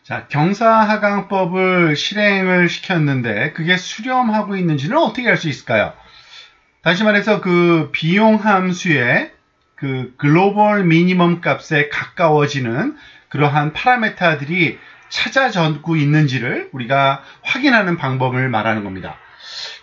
자, 경사하강법을 실행을 시켰는데 그게 수렴하고 있는지는 어떻게 알 수 있을까요? 다시 말해서 그 비용 함수의 그 글로벌 미니멈 값에 가까워지는 그러한 파라메타들이 찾아지고 있는지를 우리가 확인하는 방법을 말하는 겁니다.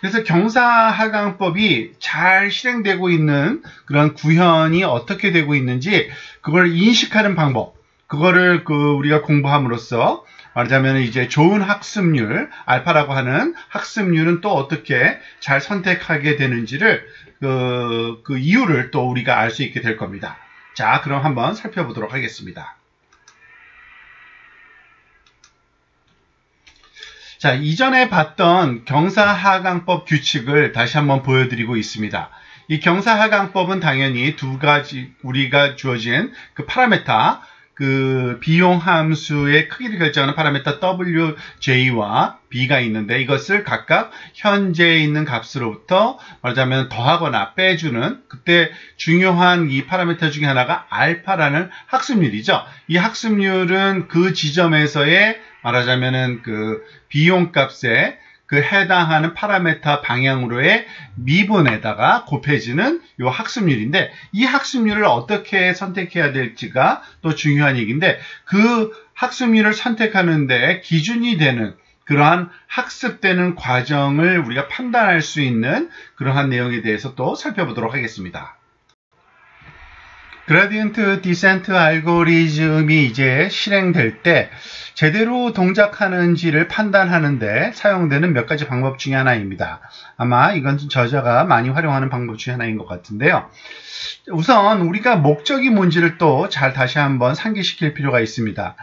그래서 경사하강법이 잘 실행되고 있는 그런 구현이 어떻게 되고 있는지 그걸 인식하는 방법, 그거를 우리가 공부함으로써 말하자면 이제 좋은 학습률, 알파라고 하는 학습률은 또 어떻게 잘 선택하게 되는지를 그 이유를 또 우리가 알 수 있게 될 겁니다. 자, 그럼 한번 살펴보도록 하겠습니다. 자, 이전에 봤던 경사하강법 규칙을 다시 한번 보여드리고 있습니다. 이 경사하강법은 당연히 두 가지 우리가 주어진 그 파라메타, 그 비용 함수의 크기를 결정하는 파라메타 WJ와 B가 있는데 이것을 각각 현재 있는 값으로부터 말하자면 더하거나 빼주는 그때 중요한 이 파라메타 중에 하나가 알파라는 학습률이죠. 이 학습률은 그 지점에서의 말하자면은 그 비용 값에 그 해당하는 파라메타 방향으로의 미분에다가 곱해지는 이 학습률인데 이 학습률을 어떻게 선택해야 될지가 또 중요한 얘기인데 그 학습률을 선택하는데 기준이 되는 그러한 학습되는 과정을 우리가 판단할 수 있는 그러한 내용에 대해서 또 살펴보도록 하겠습니다. 그라디언트 디센트 알고리즘이 이제 실행될 때 제대로 동작하는지를 판단하는데 사용되는 몇 가지 방법 중에 하나입니다. 아마 이건 저자가 많이 활용하는 방법 중에 하나인 것 같은데요. 우선 우리가 목적이 뭔지를 또 잘 다시 한번 상기시킬 필요가 있습니다.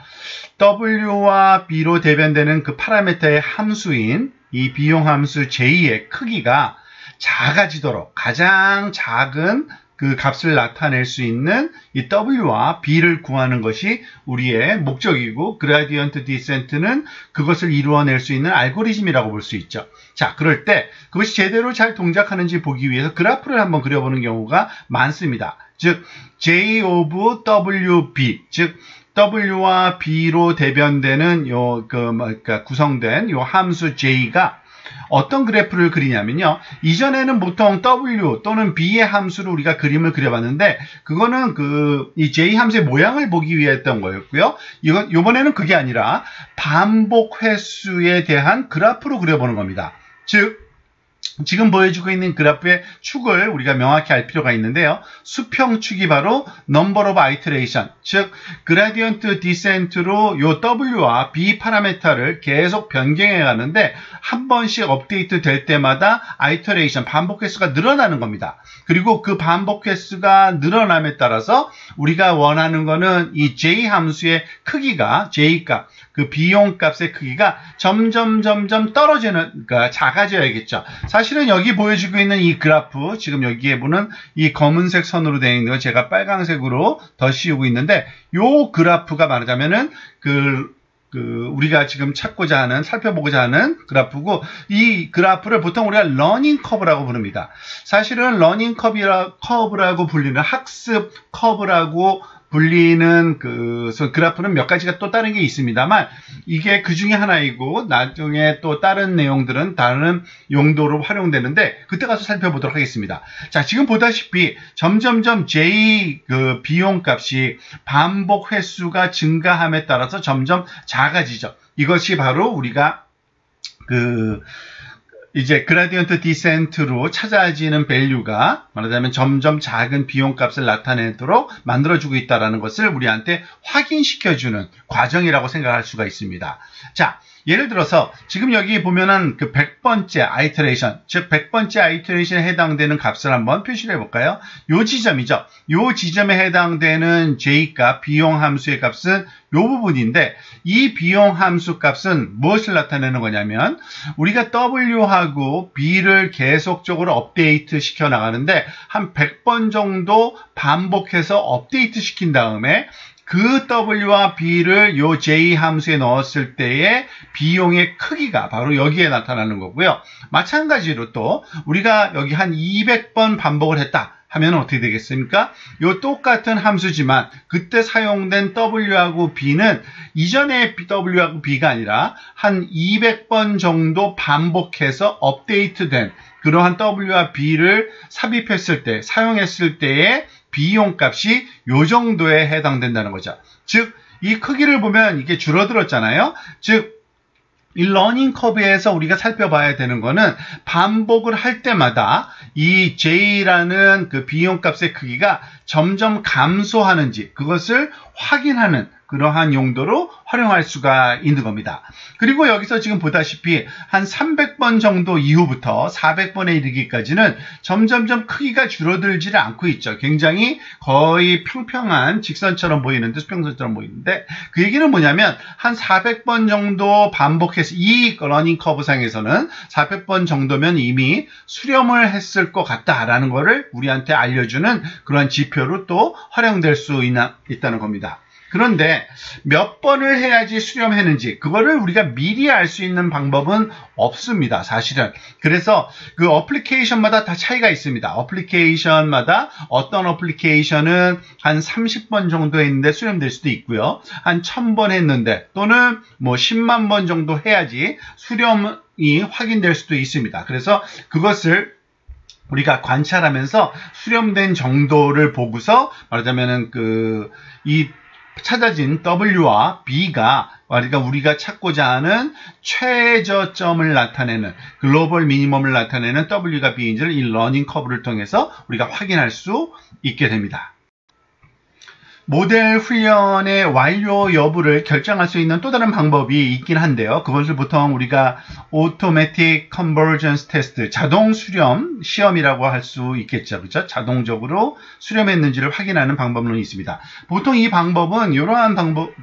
W와 B로 대변되는 그 파라미터의 함수인 이 비용 함수 J의 크기가 작아지도록 가장 작은 그 값을 나타낼 수 있는 이 W와 B를 구하는 것이 우리의 목적이고 그라디언트 디센트는 그것을 이루어낼 수 있는 알고리즘이라고 볼 수 있죠. 자, 그럴 때 그것이 제대로 잘 동작하는지 보기 위해서 그래프를 한번 그려보는 경우가 많습니다. 즉 J of WB, 즉 W와 B로 대변되는 구성된 요 함수 J가 어떤 그래프를 그리냐면요. 이전에는 보통 W 또는 B의 함수로 우리가 그림을 그려봤는데 그거는 이 J 함수의 모양을 보기 위해 했던 거였고요. 이번에는 그게 아니라 반복 횟수에 대한 그래프로 그려보는 겁니다. 즉 지금 보여주고 있는 그래프의 축을 우리가 명확히 알 필요가 있는데요. 수평축이 바로 number of iteration, 즉 그라디언트 디센트로 요 W와 B 파라메타를 계속 변경해 가는데 한 번씩 업데이트 될 때마다 iteration, 반복 횟수가 늘어나는 겁니다. 그리고 그 반복 횟수가 늘어남에 따라서 우리가 원하는 거는 이 J 함수의 크기가, J값, 그 비용값의 크기가 점점 떨어지는, 그러니까 작아져야겠죠. 사실은 여기 보여주고 있는 이 그래프, 지금 여기에 보는 이 검은색 선으로 되어 있는 거 제가 빨간색으로 더 씌우고 있는데 요 그래프가 말하자면은 우리가 지금 찾고자 하는, 살펴보고자 하는 그래프고 이 그래프를 보통 우리가 러닝 커브라고 부릅니다. 사실은 러닝 커브라고 불리는 학습 커브라고 불리는 그래프는 몇 가지가 또 다른 게 있습니다만 이게 그 중에 하나이고 나중에 또 다른 내용들은 다른 용도로 활용되는데 그때 가서 살펴보도록 하겠습니다. 자, 지금 보다시피 점점점 J 비용 값이 반복 횟수가 증가함에 따라서 점점 작아지죠. 이것이 바로 우리가 이제 그라디언트 디센트로 찾아지는 밸류가 말하자면 점점 작은 비용값을 나타내도록 만들어주고 있다는 것을 우리한테 확인시켜주는 과정이라고 생각할 수가 있습니다. 자, 예를 들어서 지금 여기 보면은 그 100번째 아이터레이션, 즉 100번째 아이터레이션에 해당되는 값을 한번 표시를 해볼까요? 요 지점이죠. 요 지점에 해당되는 J값, 비용 함수의 값은 요 부분인데 이 비용 함수 값은 무엇을 나타내는 거냐면 우리가 W하고 B를 계속적으로 업데이트 시켜 나가는데 한 100번 정도 반복해서 업데이트 시킨 다음에 그 W와 B를 요 J 함수에 넣었을 때의 비용의 크기가 바로 여기에 나타나는 거고요. 마찬가지로 또 우리가 여기 한 200번 반복을 했다 하면 어떻게 되겠습니까? 요 똑같은 함수지만 그때 사용된 w하고 b는 이전의 w하고 b가 아니라 한 200번 정도 반복해서 업데이트된 그러한 w와 b를 삽입했을 때, 사용했을 때의 비용값이 요 정도에 해당된다는 거죠. 즉, 이 크기를 보면 이게 줄어들었잖아요. 즉, 이 러닝 커브에서 우리가 살펴봐야 되는 거는 반복을 할 때마다 이 J라는 그 비용값의 크기가 점점 감소하는지 그것을 확인하는 그러한 용도로 활용할 수가 있는 겁니다. 그리고 여기서 지금 보다시피 한 300번 정도 이후부터 400번에 이르기까지는 점점점 크기가 줄어들지를 않고 있죠. 굉장히 거의 평평한 직선처럼 보이는데, 수평선처럼 보이는데, 그 얘기는 뭐냐면 한 400번 정도 반복해서 이 러닝 커브 상에서는 400번 정도면 이미 수렴을 했을 것 같다라는 거를 우리한테 알려주는 그런 지표로 또 활용될 수 있다는 겁니다. 그런데 몇 번을 해야지 수렴했는지 그거를 우리가 미리 알 수 있는 방법은 없습니다. 사실은. 그래서 그 어플리케이션마다 다 차이가 있습니다. 어플리케이션마다 어떤 어플리케이션은 한 30번 정도 했는데 수렴될 수도 있고요. 한 1000번 했는데 또는 뭐 10만 번 정도 해야지 수렴이 확인될 수도 있습니다. 그래서 그것을 우리가 관찰하면서 수렴된 정도를 보고서 말하자면은 이 찾아진 W와 B가 그러니까 우리가 찾고자 하는 최저점을 나타내는 글로벌 미니멈을 나타내는 W가 B인지를 이 러닝 커브를 통해서 우리가 확인할 수 있게 됩니다. 모델 훈련의 완료 여부를 결정할 수 있는 또 다른 방법이 있긴 한데요. 그것을 보통 우리가 Automatic Convergence Test, 자동 수렴 시험이라고 할 수 있겠죠. 그렇죠? 자동적으로 수렴했는지를 확인하는 방법론이 있습니다. 보통 이 방법은 이러한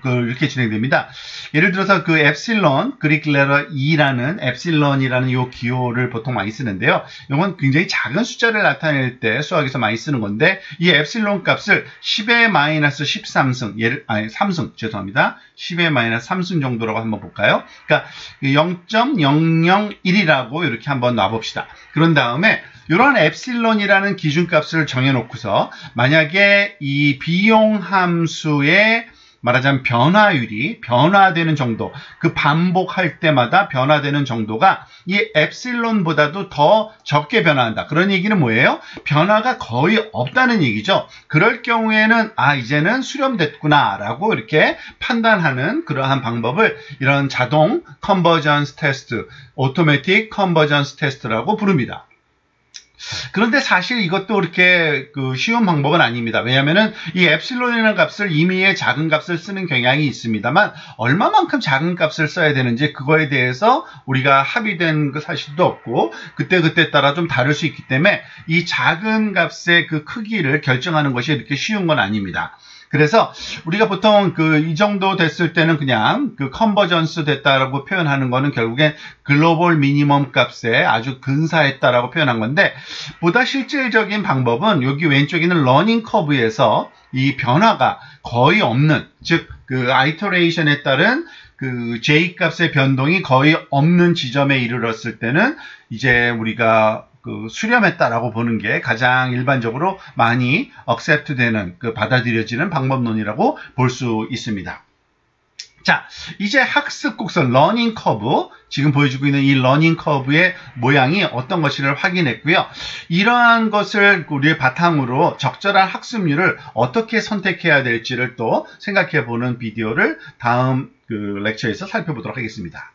이렇게 진행됩니다. 예를 들어서 그 엡실론, 그릭 레터 E라는 엡실론이라는 이 기호를 보통 많이 쓰는데요. 이건 굉장히 작은 숫자를 나타낼 때 수학에서 많이 쓰는 건데, 이 엡실론 값을 10의 마이너스 13승, 3승, 죄송합니다. 10의 마이너스 3승 정도라고 한번 볼까요? 그러니까 0.001이라고 이렇게 한번 놔봅시다. 그런 다음에 이런 엡실론이라는 기준값을 정해놓고서 만약에 이 비용 함수의 말하자면 변화율이 변화되는 정도, 그 반복할 때마다 변화되는 정도가 이 엡실론보다도 더 적게 변화한다. 그런 얘기는 뭐예요? 변화가 거의 없다는 얘기죠. 그럴 경우에는 이제는 수렴됐구나 라고 이렇게 판단하는 그러한 방법을 이런 자동 컨버전스 테스트, 오토매틱 컨버전스 테스트라고 부릅니다. 그런데 사실 이것도 그렇게 쉬운 방법은 아닙니다. 왜냐하면 이 엡실론이라는 값을 임의의 작은 값을 쓰는 경향이 있습니다만 얼마만큼 작은 값을 써야 되는지 그거에 대해서 우리가 합의된 그 사실도 없고 그때그때 따라 좀 다를 수 있기 때문에 이 작은 값의 그 크기를 결정하는 것이 이렇게 쉬운 건 아닙니다. 그래서 우리가 보통 이 정도 됐을 때는 그냥 컨버전스 됐다라고 표현하는 거는 결국엔 글로벌 미니멈 값에 아주 근사했다라고 표현한 건데, 보다 실질적인 방법은 여기 왼쪽에 있는 러닝 커브에서 이 변화가 거의 없는, 즉 아이터레이션에 따른 J 값의 변동이 거의 없는 지점에 이르렀을 때는 이제 우리가 수렴했다라고 보는 게 가장 일반적으로 많이 accept 되는 받아들여지는 방법론이라고 볼 수 있습니다. 자, 이제 학습 곡선 러닝 커브, 지금 보여주고 있는 이 러닝 커브의 모양이 어떤 것인지를 확인했고요. 이러한 것을 우리의 바탕으로 적절한 학습률을 어떻게 선택해야 될지를 또 생각해 보는 비디오를 다음 렉처에서 살펴보도록 하겠습니다.